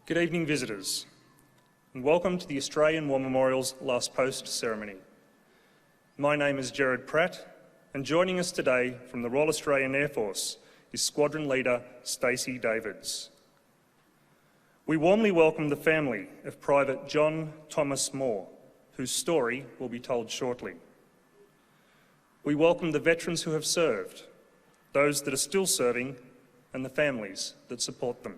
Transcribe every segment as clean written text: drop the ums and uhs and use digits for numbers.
Good evening, visitors, and welcome to the Australian War Memorial's Last Post ceremony. My name is Gerard Pratt, and joining us today from the Royal Australian Air Force is Squadron Leader Stacey Davids. We warmly welcome the family of Private John Thomas Moore, whose story will be told shortly. We welcome the veterans who have served, those that are still serving, and the families that support them.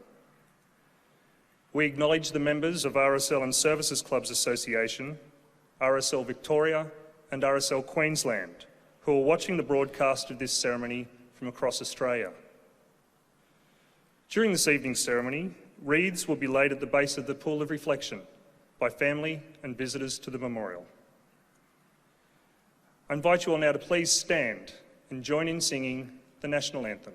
We acknowledge the members of RSL and Services Clubs Association, RSL Victoria and RSL Queensland, who are watching the broadcast of this ceremony from across Australia. During this evening's ceremony, wreaths will be laid at the base of the pool of reflection by family and visitors to the memorial. I invite you all now to please stand and join in singing the National Anthem.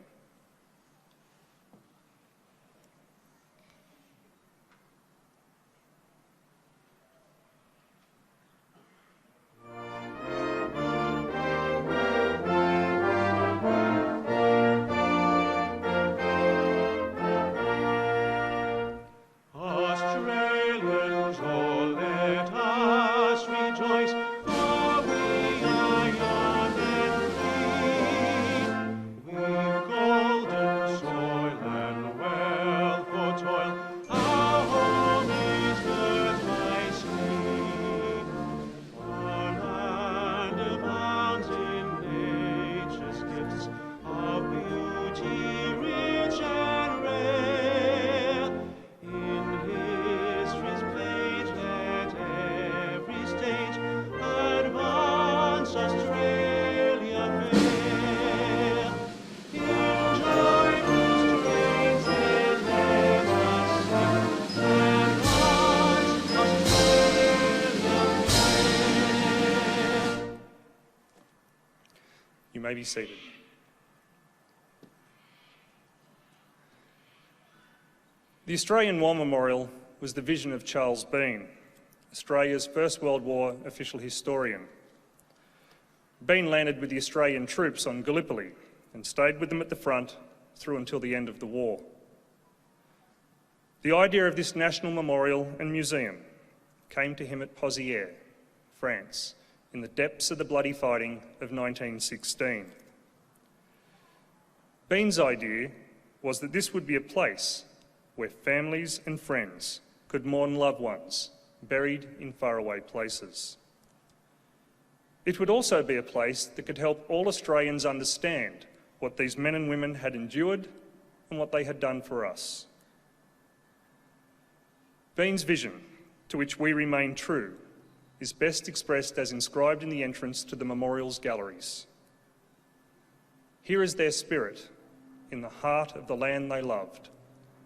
You may be seated. The Australian War Memorial was the vision of Charles Bean, Australia's First World War official historian. Bean landed with the Australian troops on Gallipoli and stayed with them at the front through until the end of the war. The idea of this national memorial and museum came to him at Pozières, France, in the depths of the bloody fighting of 1916. Bean's idea was that this would be a place where families and friends could mourn loved ones buried in faraway places. It would also be a place that could help all Australians understand what these men and women had endured and what they had done for us. Bean's vision, to which we remain true, is best expressed as inscribed in the entrance to the memorial's galleries. Here is their spirit, in the heart of the land they loved,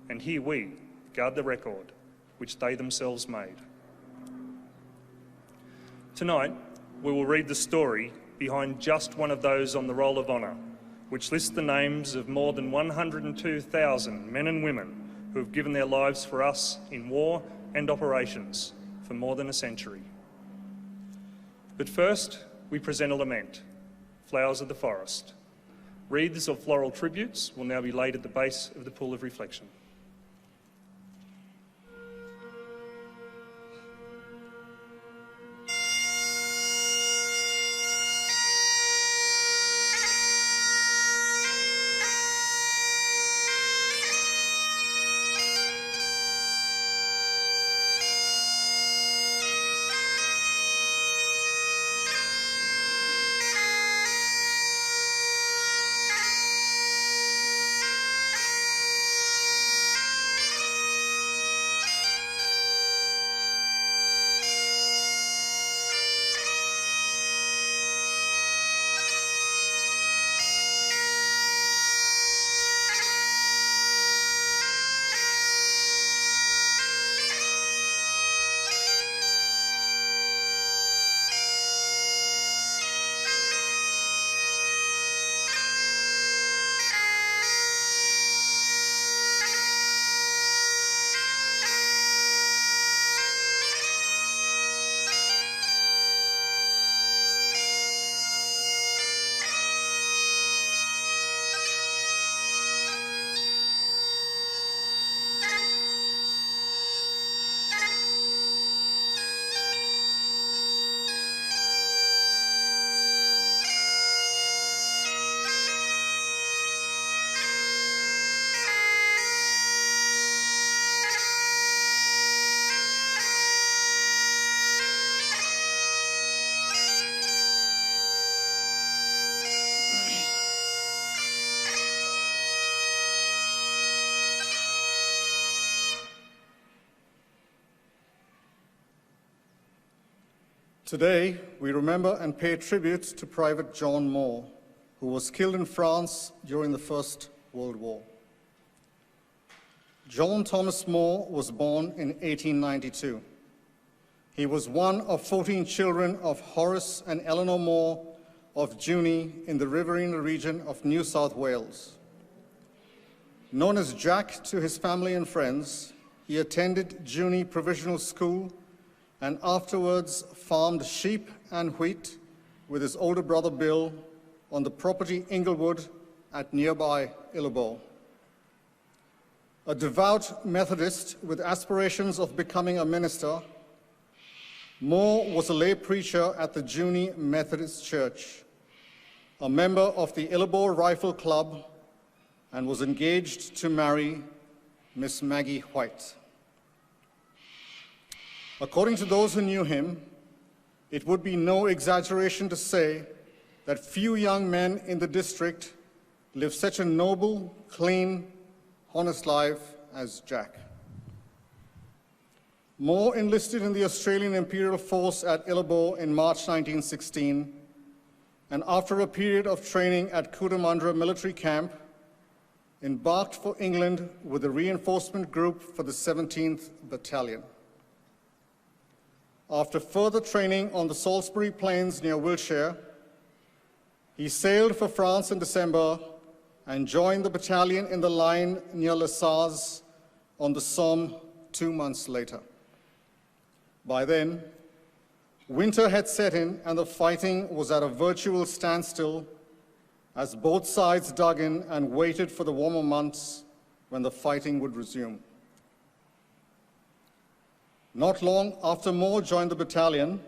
and here we guard the record which they themselves made. Tonight, we will read the story behind just one of those on the Roll of Honour, which lists the names of more than 102,000 men and women who have given their lives for us in war and operations for more than a century. But first, we present a lament, Flowers of the Forest. Wreaths of floral tributes will now be laid at the base of the pool of reflection. Today, we remember and pay tribute to Private John Moore, who was killed in France during the First World War. John Thomas Moore was born in 1892. He was one of 14 children of Horace and Eleanor Moore of Junee in the Riverina region of New South Wales. Known as Jack to his family and friends, he attended Junee Provisional School and afterwards farmed sheep and wheat with his older brother Bill on the property Inglewood at nearby Illabor. A devout Methodist with aspirations of becoming a minister, Moore was a lay preacher at the Junee Methodist Church, a member of the Illabor Rifle Club, and was engaged to marry Miss Maggie White. According to those who knew him, it would be no exaggeration to say that few young men in the district lived such a noble, clean, honest life as Jack. Moore enlisted in the Australian Imperial Force at Illabor in March 1916, and after a period of training at Cootamundra Military Camp, embarked for England with a reinforcement group for the 17th Battalion. After further training on the Salisbury Plains near Wiltshire, he sailed for France in December and joined the battalion in the line near Les Sars on the Somme 2 months later. By then, winter had set in and the fighting was at a virtual standstill as both sides dug in and waited for the warmer months when the fighting would resume. Not long after Moore joined the battalion,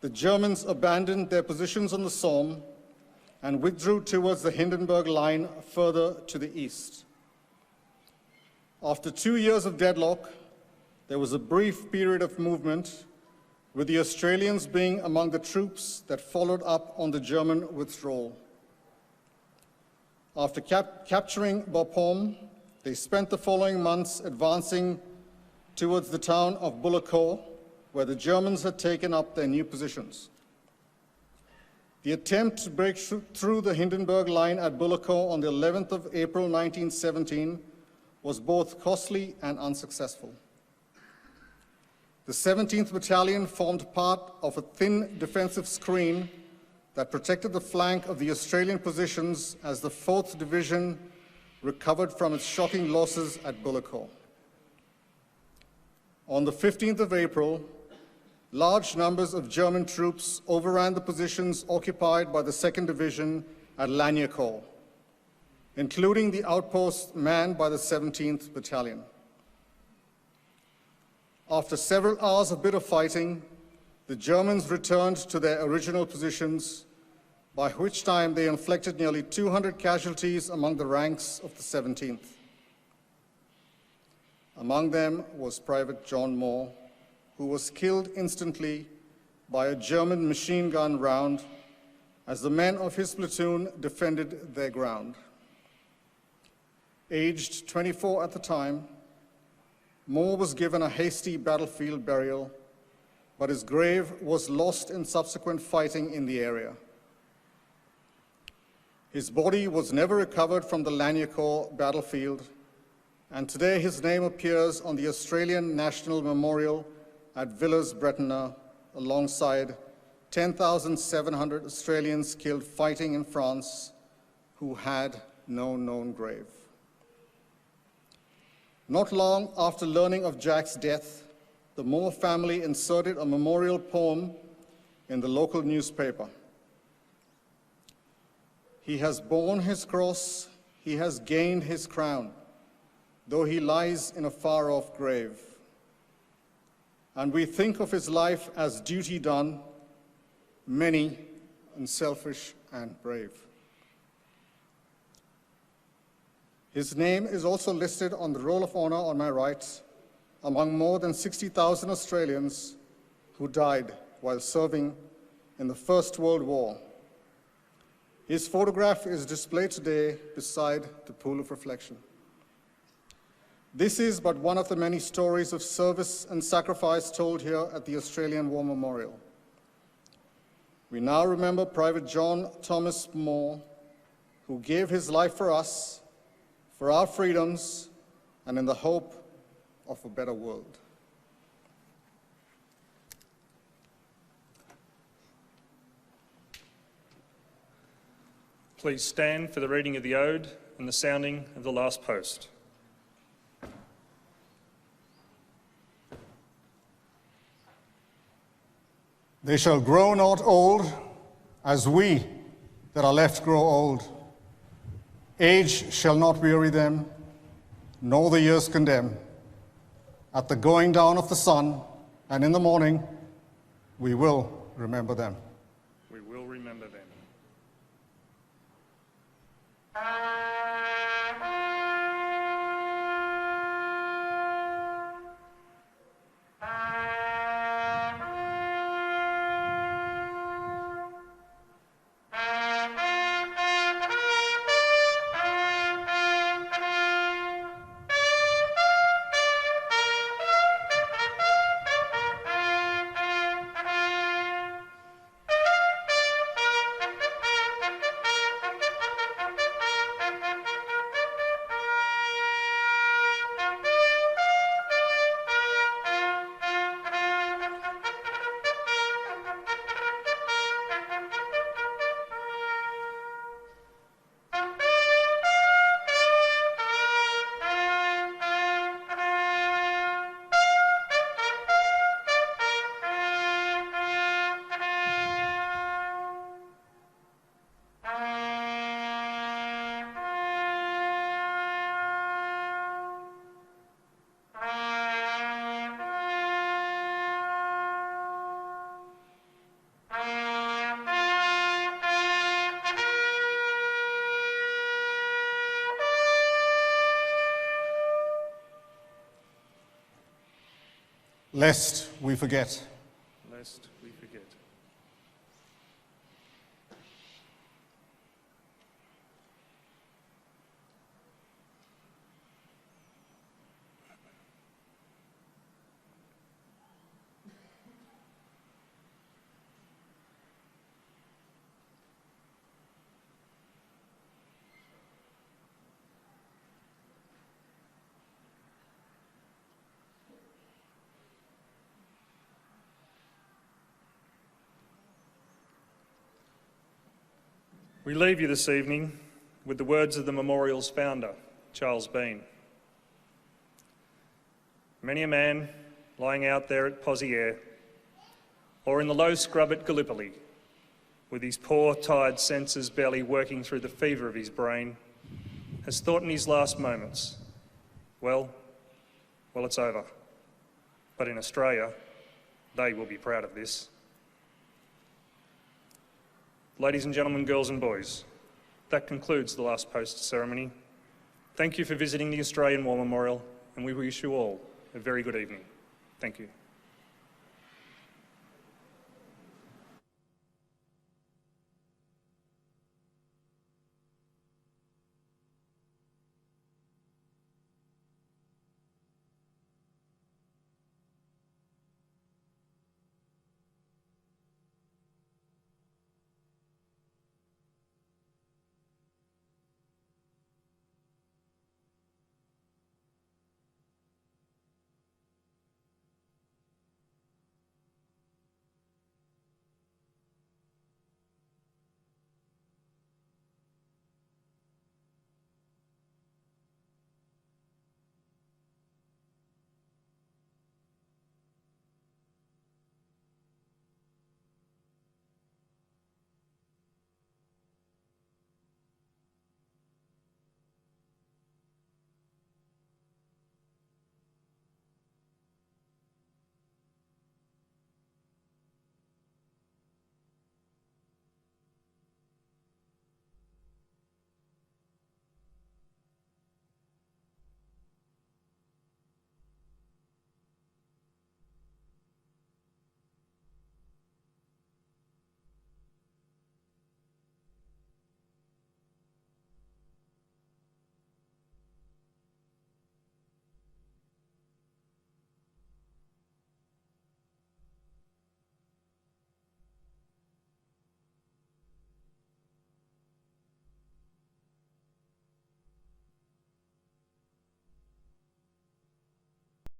the Germans abandoned their positions on the Somme and withdrew towards the Hindenburg Line further to the east. After 2 years of deadlock, there was a brief period of movement, with the Australians being among the troops that followed up on the German withdrawal. After capturing Bapaume, they spent the following months advancing towards the town of Bullecourt, where the Germans had taken up their new positions. The attempt to break through the Hindenburg Line at Bullecourt on the 11th of April 1917 was both costly and unsuccessful. The 17th Battalion formed part of a thin defensive screen that protected the flank of the Australian positions as the 4th Division recovered from its shocking losses at Bullecourt. On the 15th of April, large numbers of German troops overran the positions occupied by the 2nd Division at Lagniacourt, including the outpost manned by the 17th Battalion. After several hours of bitter fighting, the Germans returned to their original positions, by which time they inflicted nearly 200 casualties among the ranks of the 17th. Among them was Private John Moore, who was killed instantly by a German machine gun round as the men of his platoon defended their ground. Aged 24 at the time, Moore was given a hasty battlefield burial, but his grave was lost in subsequent fighting in the area. His body was never recovered from the Lagniacourt battlefield, and today his name appears on the Australian National Memorial at Villers-Bretonneux alongside 10,700 Australians killed fighting in France who had no known grave. Not long after learning of Jack's death, the Moore family inserted a memorial poem in the local newspaper. He has borne his cross, he has gained his crown, though he lies in a far-off grave. And we think of his life as duty done, many, unselfish, and brave. His name is also listed on the Roll of Honour on my right, among more than 60,000 Australians who died while serving in the First World War. His photograph is displayed today beside the Pool of Reflection. This is but one of the many stories of service and sacrifice told here at the Australian War Memorial. We now remember Private John Thomas Moore, who gave his life for us, for our freedoms, and in the hope of a better world. Please stand for the reading of the ode and the sounding of the last post. They shall grow not old, as we that are left grow old. Age shall not weary them, nor the years condemn. At the going down of the sun, and in the morning, we will remember them. We will remember them. Lest we forget. Lest we forget. We leave you this evening with the words of the memorial's founder, Charles Bean. Many a man lying out there at Pozieres or in the low scrub at Gallipoli, with his poor, tired senses barely working through the fever of his brain, has thought in his last moments, well, it's over. But in Australia, they will be proud of this. Ladies and gentlemen, girls and boys, that concludes the last post ceremony. Thank you for visiting the Australian War Memorial, and we wish you all a very good evening. Thank you.